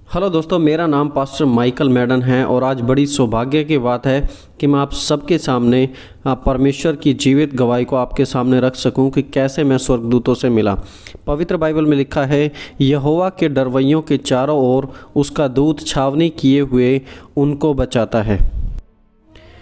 Hello दोस्तों, मेरा नाम पास्टर माइकल मैडन है और आज बड़ी सौभाग्य की बात है कि मैं आप सबके सामने परमेश्वर की जीवित गवाही को आपके सामने रख सकूं कि कैसे मैं स्वर्गदूतों से मिला। पवित्र बाइबल में लिखा है, यहोवा के डरवैयों के चारों ओर उसका दूत छावनी किए हुए उनको बचाता है।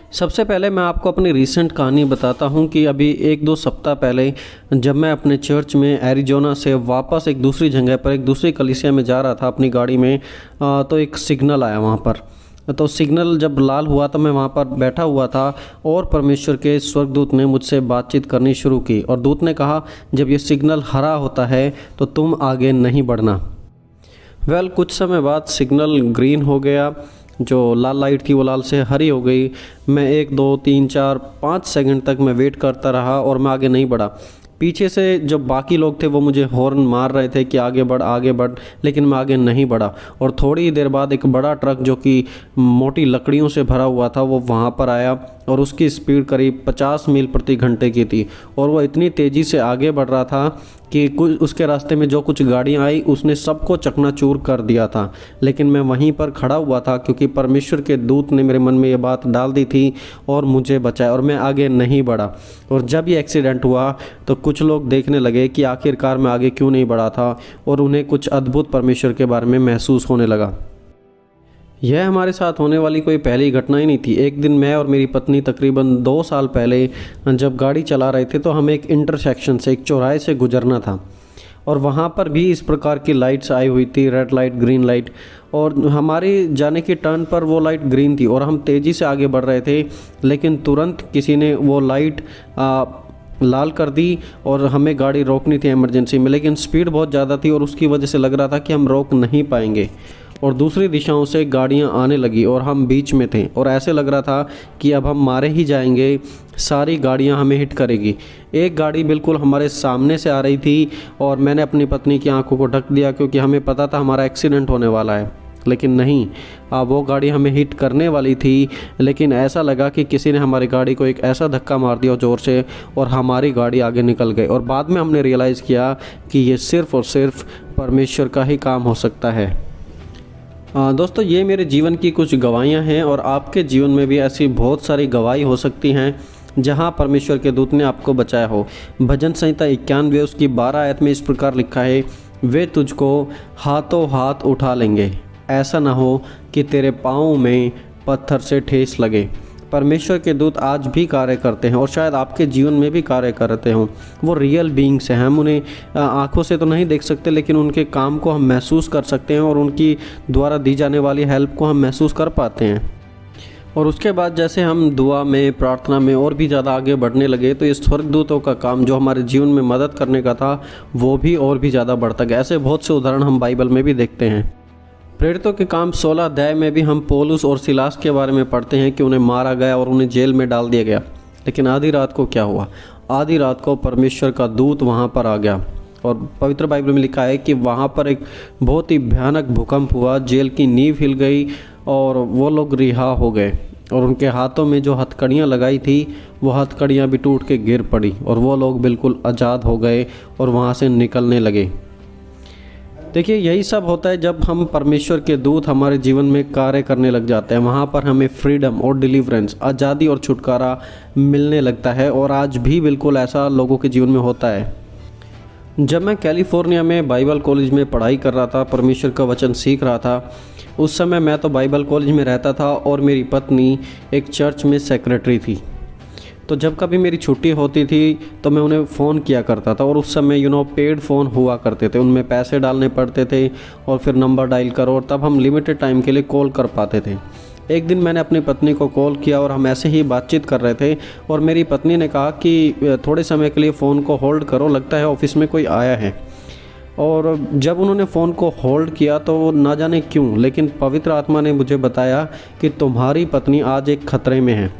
सबसे पहले मैं आपको अपनी रीसेंट कहानी बताता हूं कि अभी 1-2 सप्ताह पहले जब मैं अपने चर्च में एरिज़ोना से वापस एक दूसरी जगह पर एक दूसरी कलीसिया में जा रहा था अपनी गाड़ी में, तो एक सिग्नल आया वहां पर। तो सिग्नल जब लाल हुआ तो मैं वहां पर बैठा हुआ था और परमेश्वर के स्वर्गदूत ने मुझसे बातचीत करनी शुरू की और दूत ने कहा, जब ये सिग्नल हरा होता है तो तुम आगे नहीं बढ़ना। कुछ समय बाद सिग्नल ग्रीन हो गया, जो लाल लाइट थी वो लाल से हरी हो गई। मैं 1, 2, 3, 4, 5 सेकंड तक मैं वेट करता रहा और मैं आगे नहीं बढ़ा। पीछे से जो बाकी लोग थे वो मुझे हॉर्न मार रहे थे कि आगे बढ़, लेकिन मैं आगे नहीं बढ़ा। और थोड़ी देर बाद एक बड़ा ट्रक जो कि मोटी लकड़ियों से भरा हुआ था वो वहाँ पर आया और उसकी स्पीड करीब 50 मील प्रति घंटे की थी और वो इतनी तेज़ी से आगे बढ़ रहा था कि कुछ उसके रास्ते में जो कुछ गाड़ियाँ आई उसने सबको चकनाचूर कर दिया था। लेकिन मैं वहीं पर खड़ा हुआ था क्योंकि परमेश्वर के दूत ने मेरे मन में ये बात डाल दी थी और मुझे बचाया और मैं आगे नहीं बढ़ा। और जब ये एक्सीडेंट हुआ तो कुछ लोग देखने लगे कि आखिरकार मैं आगे क्यों नहीं बढ़ा था और उन्हें कुछ अद्भुत परमेश्वर के बारे में महसूस होने लगा। यह हमारे साथ होने वाली कोई पहली घटना ही नहीं थी। एक दिन मैं और मेरी पत्नी तकरीबन 2 साल पहले जब गाड़ी चला रहे थे तो हमें एक इंटरसेक्शन से, एक चौराहे से गुजरना था और वहाँ पर भी इस प्रकार की लाइट्स आई हुई थी, रेड लाइट, ग्रीन लाइट, और हमारी जाने की टर्न पर वो लाइट ग्रीन थी और हम तेज़ी से आगे बढ़ रहे थे। लेकिन तुरंत किसी ने वो लाइट लाल कर दी और हमें गाड़ी रोकनी थी इमरजेंसी में, लेकिन स्पीड बहुत ज़्यादा थी और उसकी वजह से लग रहा था कि हम रोक नहीं पाएंगे और दूसरी दिशाओं से गाड़ियां आने लगी और हम बीच में थे और ऐसे लग रहा था कि अब हम मारे ही जाएंगे, सारी गाड़ियां हमें हिट करेगी। एक गाड़ी बिल्कुल हमारे सामने से आ रही थी और मैंने अपनी पत्नी की आंखों को ढक दिया क्योंकि हमें पता था हमारा एक्सीडेंट होने वाला है। लेकिन नहीं, वो गाड़ी हमें हिट करने वाली थी, लेकिन ऐसा लगा कि किसी ने हमारी गाड़ी को एक ऐसा धक्का मार दिया ज़ोर से और हमारी गाड़ी आगे निकल गई। और बाद में हमने रियलाइज़ किया कि ये सिर्फ़ और सिर्फ परमेश्वर का ही काम हो सकता है। दोस्तों, ये मेरे जीवन की कुछ गवाहियाँ हैं और आपके जीवन में भी ऐसी बहुत सारी गवाही हो सकती हैं जहाँ परमेश्वर के दूत ने आपको बचाया हो। भजन संहिता 91 उसकी 12 आयत में इस प्रकार लिखा है, वे तुझको हाथों हाथ उठा लेंगे, ऐसा ना हो कि तेरे पाँव में पत्थर से ठेस लगे। परमेश्वर के दूत आज भी कार्य करते हैं और शायद आपके जीवन में भी कार्य करते हों। वो रियल बीइंग्स हैं, हम उन्हें आंखों से तो नहीं देख सकते, लेकिन उनके काम को हम महसूस कर सकते हैं और उनकी द्वारा दी जाने वाली हेल्प को हम महसूस कर पाते हैं। और उसके बाद जैसे हम दुआ में, प्रार्थना में और भी ज़्यादा आगे बढ़ने लगे तो ये स्वर्गदूतों का काम जो हमारे जीवन में मदद करने का था वो भी और भी ज़्यादा बढ़ता गया। ऐसे बहुत से उदाहरण हम बाइबल में भी देखते हैं। प्रेरितों के काम 16 अध्याय में भी हम पौलुस और सिलास के बारे में पढ़ते हैं कि उन्हें मारा गया और उन्हें जेल में डाल दिया गया। लेकिन आधी रात को क्या हुआ? आधी रात को परमेश्वर का दूत वहाँ पर आ गया और पवित्र बाइबल में लिखा है कि वहाँ पर एक बहुत ही भयानक भूकंप हुआ, जेल की नींव हिल गई और वो लोग रिहा हो गए और उनके हाथों में जो हथकड़ियाँ लगाई थी वो हथकड़ियाँ भी टूट के गिर पड़ी और वो लोग बिल्कुल आज़ाद हो गए और वहाँ से निकलने लगे। देखिए, यही सब होता है जब हम परमेश्वर के दूत हमारे जीवन में कार्य करने लग जाते हैं। वहाँ पर हमें फ्रीडम और डिलीवरेंस, आज़ादी और छुटकारा मिलने लगता है और आज भी बिल्कुल ऐसा लोगों के जीवन में होता है। जब मैं कैलिफोर्निया में बाइबल कॉलेज में पढ़ाई कर रहा था, परमेश्वर का वचन सीख रहा था, उस समय मैं तो बाइबल कॉलेज में रहता था और मेरी पत्नी एक चर्च में सेक्रेटरी थी। तो जब कभी मेरी छुट्टी होती थी तो मैं उन्हें फ़ोन किया करता था और उस समय पेड फ़ोन हुआ करते थे, उनमें पैसे डालने पड़ते थे और फिर नंबर डायल करो और तब हम लिमिटेड टाइम के लिए कॉल कर पाते थे। एक दिन मैंने अपनी पत्नी को कॉल किया और हम ऐसे ही बातचीत कर रहे थे और मेरी पत्नी ने कहा कि थोड़े समय के लिए फ़ोन को होल्ड करो, लगता है ऑफिस में कोई आया है। और जब उन्होंने फ़ोन को होल्ड किया तो ना जाने क्यों, लेकिन पवित्र आत्मा ने मुझे बताया कि तुम्हारी पत्नी आज एक खतरे में है।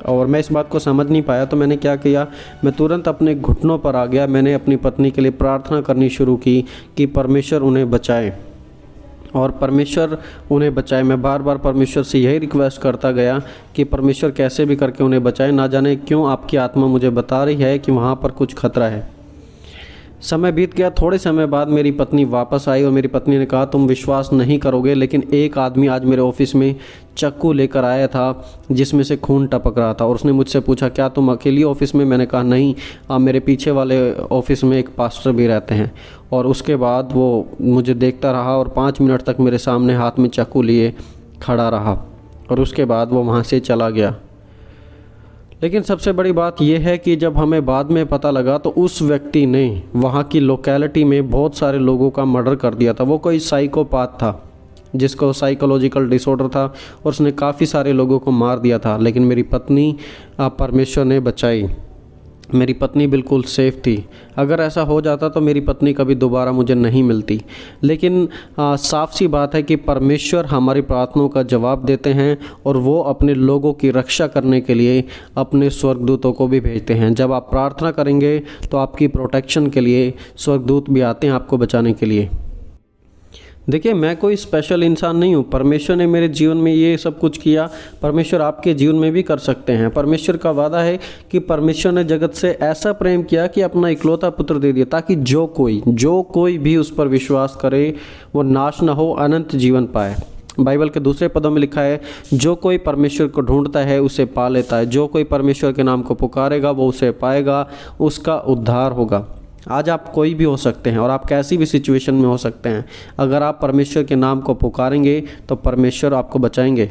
और मैं इस बात को समझ नहीं पाया तो मैंने क्या किया, मैं तुरंत अपने घुटनों पर आ गया। मैंने अपनी पत्नी के लिए प्रार्थना करनी शुरू की कि परमेश्वर उन्हें बचाए और परमेश्वर उन्हें बचाए। मैं बार बार परमेश्वर से यही रिक्वेस्ट करता गया कि परमेश्वर कैसे भी करके उन्हें बचाए, ना जाने क्यों आपकी आत्मा मुझे बता रही है कि वहाँ पर कुछ खतरा है। समय बीत गया। थोड़े समय बाद मेरी पत्नी वापस आई और मेरी पत्नी ने कहा, तुम विश्वास नहीं करोगे, लेकिन एक आदमी आज मेरे ऑफिस में चाकू लेकर आया था जिसमें से खून टपक रहा था। और उसने मुझसे पूछा, क्या तुम अकेली ऑफिस में? मैंने कहा नहीं, मेरे पीछे वाले ऑफिस में एक पास्टर भी रहते हैं। और उसके बाद वो मुझे देखता रहा और 5 मिनट तक मेरे सामने हाथ में चाकू लिए खड़ा रहा और उसके बाद वो वहाँ से चला गया। लेकिन सबसे बड़ी बात यह है कि जब हमें बाद में पता लगा तो उस व्यक्ति ने वहाँ की लोकेलिटी में बहुत सारे लोगों का मर्डर कर दिया था। वो कोई साइकोपाथ था जिसको साइकोलॉजिकल डिसऑर्डर था और उसने काफ़ी सारे लोगों को मार दिया था। लेकिन मेरी पत्नी परमेश्वर ने बचाई। मेरी पत्नी बिल्कुल सेफ़ थी। अगर ऐसा हो जाता तो मेरी पत्नी कभी दोबारा मुझे नहीं मिलती। लेकिन साफ सी बात है कि परमेश्वर हमारी प्रार्थनाओं का जवाब देते हैं और वो अपने लोगों की रक्षा करने के लिए अपने स्वर्गदूतों को भी भेजते हैं। जब आप प्रार्थना करेंगे तो आपकी प्रोटेक्शन के लिए स्वर्गदूत भी आते हैं आपको बचाने के लिए। देखिए, मैं कोई स्पेशल इंसान नहीं हूँ। परमेश्वर ने मेरे जीवन में ये सब कुछ किया, परमेश्वर आपके जीवन में भी कर सकते हैं। परमेश्वर का वादा है कि परमेश्वर ने जगत से ऐसा प्रेम किया कि अपना इकलौता पुत्र दे दिया, ताकि जो कोई भी उस पर विश्वास करे वो नाश ना हो, अनंत जीवन पाए। बाइबल के दूसरे पदों में लिखा है, जो कोई परमेश्वर को ढूंढता है उसे पा लेता है, जो कोई परमेश्वर के नाम को पुकारेगा वो उसे पाएगा, उसका उद्धार होगा। आज आप कोई भी हो सकते हैं और आप कैसी भी सिचुएशन में हो सकते हैं। अगर आप परमेश्वर के नाम को पुकारेंगे तो परमेश्वर आपको बचाएंगे।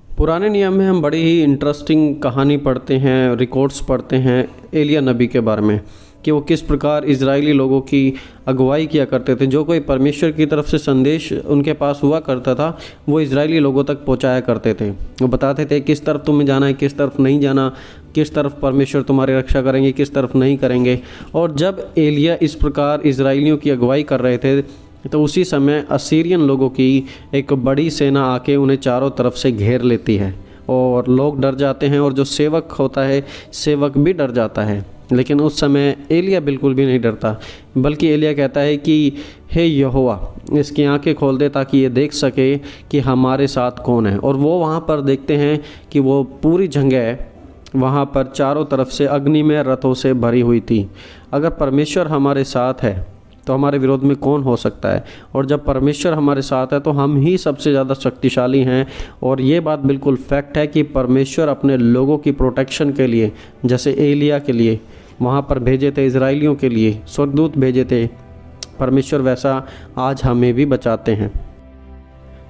पुराने नियम में हम बड़ी ही इंटरेस्टिंग कहानी पढ़ते हैं, रिकॉर्ड्स पढ़ते हैं एलिया नबी के बारे में कि वो किस प्रकार इजरायली लोगों की अगुवाई किया करते थे। जो कोई परमेश्वर की तरफ से संदेश उनके पास हुआ करता था वो इजरायली लोगों तक पहुंचाया करते थे। वो बताते थे किस तरफ तुम्हें जाना है, किस तरफ नहीं जाना, किस तरफ परमेश्वर तुम्हारी रक्षा करेंगे, किस तरफ नहीं करेंगे। और जब एलिया इस प्रकार इजरायलियों की अगुवाई कर रहे थे तो उसी समय असीरियन लोगों की एक बड़ी सेना आके उन्हें चारों तरफ से घेर लेती है और लोग डर जाते हैं और जो सेवक होता है, सेवक भी डर जाता है। लेकिन उस समय एलिया बिल्कुल भी नहीं डरता, बल्कि एलिया कहता है कि हे यहोवा, इसकी आंखें खोल दे ताकि ये देख सके कि हमारे साथ कौन है। और वो वहाँ पर देखते हैं कि वो पूरी जगह वहाँ पर चारों तरफ से अग्निमय रथों से भरी हुई थी। अगर परमेश्वर हमारे साथ है तो हमारे विरोध में कौन हो सकता है। और जब परमेश्वर हमारे साथ है तो हम ही सबसे ज़्यादा शक्तिशाली हैं। और ये बात बिल्कुल फैक्ट है कि परमेश्वर अपने लोगों की प्रोटेक्शन के लिए, जैसे एलिया के लिए वहाँ पर भेजे थे, इजराइलियों के लिए स्वर्गदूत भेजे थे, परमेश्वर वैसा आज हमें भी बचाते हैं।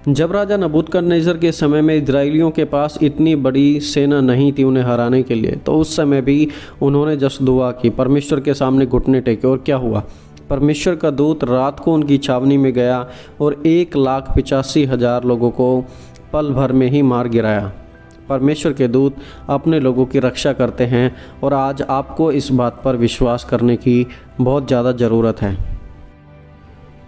जब राजा नबूकदनेस्सर के समय में इजराइलियों के पास इतनी बड़ी सेना नहीं थी उन्हें हराने के लिए, तो उस समय भी उन्होंने जस्ट दुआ की, परमेश्वर के सामने घुटने टेके। और क्या हुआ? परमेश्वर का दूत रात को उनकी छावनी में गया और 1,85,000 लोगों को पल भर में ही मार गिराया। परमेश्वर के दूत अपने लोगों की रक्षा करते हैं और आज आपको इस बात पर विश्वास करने की बहुत ज़्यादा ज़रूरत है।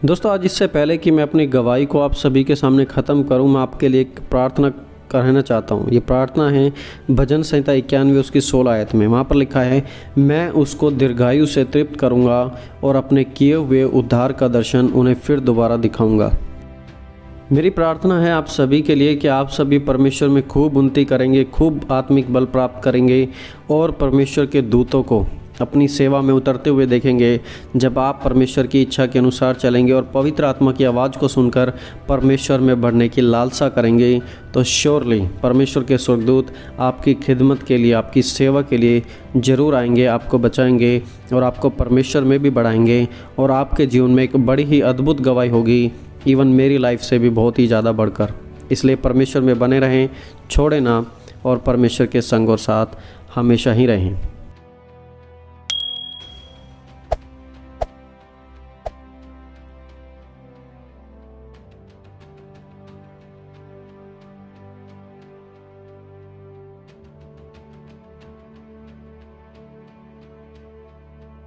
दोस्तों, आज इससे पहले कि मैं अपनी गवाही को आप सभी के सामने ख़त्म करूं, मैं आपके लिए एक प्रार्थना कहना चाहता हूं। ये प्रार्थना है भजन संहिता 91 उसकी 16 आयत में। वहाँ पर लिखा है, मैं उसको दीर्घायु से तृप्त करूँगा और अपने किए हुए उद्धार का दर्शन उन्हें फिर दोबारा दिखाऊँगा। मेरी प्रार्थना है आप सभी के लिए कि आप सभी परमेश्वर में खूब उन्नति करेंगे, खूब आत्मिक बल प्राप्त करेंगे और परमेश्वर के दूतों को अपनी सेवा में उतरते हुए देखेंगे। जब आप परमेश्वर की इच्छा के अनुसार चलेंगे और पवित्र आत्मा की आवाज़ को सुनकर परमेश्वर में बढ़ने की लालसा करेंगे, तो श्योरली परमेश्वर के स्वर्गदूत आपकी खिदमत के लिए, आपकी सेवा के लिए ज़रूर आएंगे, आपको बचाएंगे और आपको परमेश्वर में भी बढ़ाएंगे। और आपके जीवन में एक बड़ी ही अद्भुत गवाही होगी, इवन मेरी लाइफ से भी बहुत ही ज़्यादा बढ़कर। इसलिए परमेश्वर में बने रहें, छोड़े ना और परमेश्वर के संग और साथ हमेशा ही रहें।